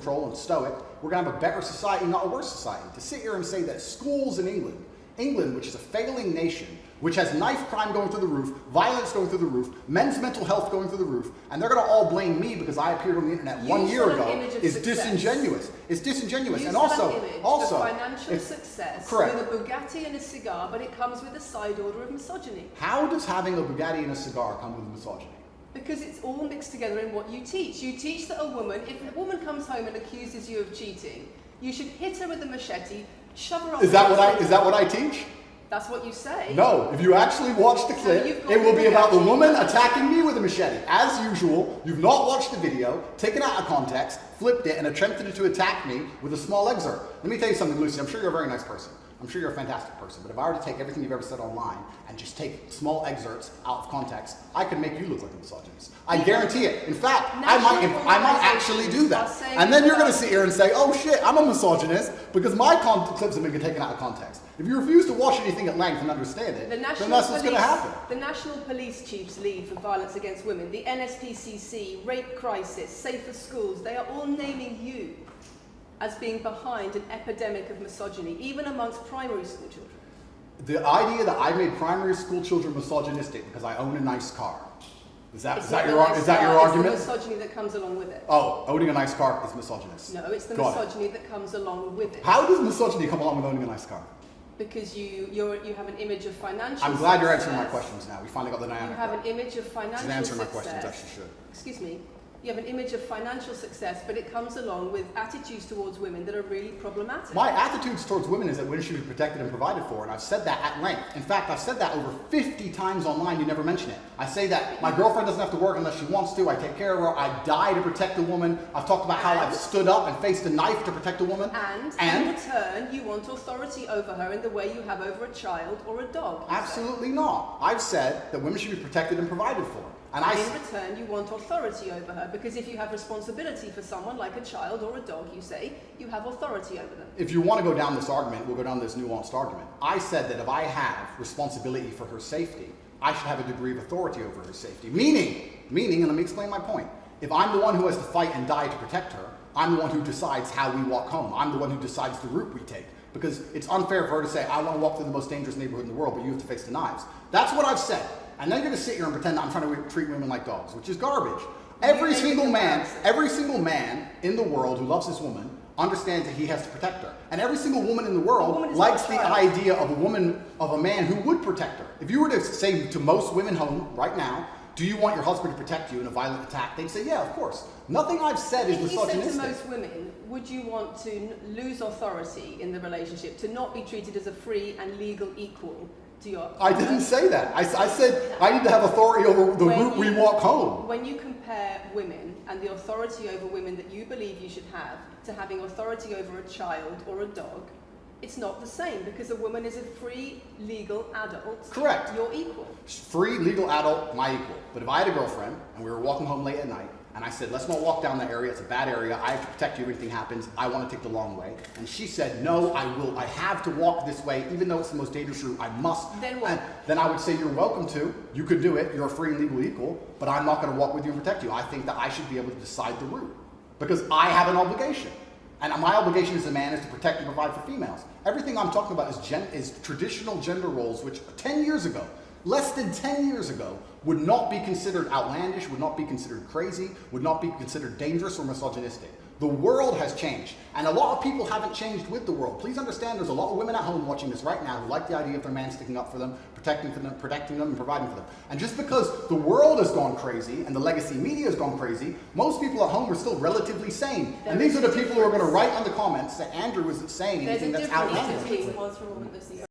control and stoic, we're going to have a better society, not a worse society. To sit here and say that schools in England, which is a failing nation, which has knife crime going through the roof, violence going through the roof, men's mental health going through the roof, and they're going to all blame me because I appeared on the internet 1 year ago, is disingenuous. It's disingenuous. And also, financial success correct. With a Bugatti and a cigar, but it comes with a side order of misogyny. How does having a Bugatti and a cigar come with misogyny? Because it's all mixed together in what you teach. You teach that if a woman comes home and accuses you of cheating, you should hit her with a machete, shove her off. Is that what I teach? That's what you say. No, if you actually watch the clip, it will be about the woman attacking me with a machete. As usual, you've not watched the video, taken it out of context, flipped it, and attempted to attack me with a small excerpt. Let me tell you something, Lucy. I'm sure you're a very nice person. I'm sure you're a fantastic person. But if I were to take everything you've ever said online and just take small excerpts out of context, I could make you look like a misogynist. I guarantee it. In fact, I might actually do that. And then you're going to sit here and say, oh shit, I'm a misogynist because my clips have been taken out of context. If you refuse to watch anything at length and understand it, then that's what's going to happen. The National Police Chiefs League for Violence Against Women, the NSPCC, Rape Crisis, Safer Schools, they are all naming you as being behind an epidemic of misogyny, even amongst primary school children. The idea that I made primary school children misogynistic because I own a nice car. Is that your argument? It's the misogyny that comes along with it. Oh, owning a nice car is misogynist. No, it's the misogyny that comes along with it. How does misogyny come along with owning a nice car? Because you have an image of financial I'm glad you're answering my questions now. We finally got the dynamic. You have an image of financial success. She's answering my questions, as she should. Excuse me. You have an image of financial success, but it comes along with attitudes towards women that are really problematic. My attitudes towards women is that women should be protected and provided for, and I've said that at length. In fact, I've said that over 50 times online, you never mention it. I say that my girlfriend doesn't have to work unless she wants to, I take care of her, I die to protect a woman. I've talked about how I've stood up and faced a knife to protect a woman. And in return, you want authority over her in the way you have over a child or a dog. Absolutely not. I've said that women should be protected and provided for. And in return, you want authority over her, because if you have responsibility for someone like a child or a dog, you say, you have authority over them. If you want to go down this argument, we'll go down this nuanced argument. I said that if I have responsibility for her safety, I should have a degree of authority over her safety. Meaning, and let me explain my point. If I'm the one who has to fight and die to protect her, I'm the one who decides how we walk home. I'm the one who decides the route we take. Because it's unfair for her to say, I want to walk through the most dangerous neighborhood in the world, but you have to face the knives. That's what I've said. And then you're going to sit here and pretend that I'm trying to treat women like dogs, which is garbage. Every single man in the world who loves this woman understands that he has to protect her. And every single woman in the world likes the idea of a man who would protect her. If you were to say to most women home right now, do you want your husband to protect you in a violent attack? They'd say, yeah, of course. Nothing I've said is misogynistic. If you said to most women, would you want to lose authority in the relationship, to not be treated as a free and legal equal? I didn't say that. I said I need to have authority over the route we walk home. When you compare women and the authority over women that you believe you should have to having authority over a child or a dog, it's not the same, because a woman is a free, legal adult. Correct. You're equal. Free, legal adult, my equal. But if I had a girlfriend and we were walking home late at night, and I said, let's not walk down that area, it's a bad area, I have to protect you if anything happens, I want to take the long way. And she said, no, I have to walk this way, even though it's the most dangerous route, I must. Then what? And then I would say, you're welcome to, you could do it, you're a free and legal equal, but I'm not going to walk with you and protect you. I think that I should be able to decide the route, because I have an obligation. And my obligation as a man is to protect and provide for females. Everything I'm talking about is traditional gender roles, which 10 years ago, less than 10 years ago, would not be considered outlandish, would not be considered crazy, would not be considered dangerous or misogynistic. The world has changed, and a lot of people haven't changed with the world. Please understand there's a lot of women at home watching this right now who like the idea of their man sticking up for them, protecting them, and providing for them. And just because the world has gone crazy and the legacy media has gone crazy, most people at home are still relatively sane. And these are the people who are going to write on the comments that Andrew isn't saying anything that's outlandish.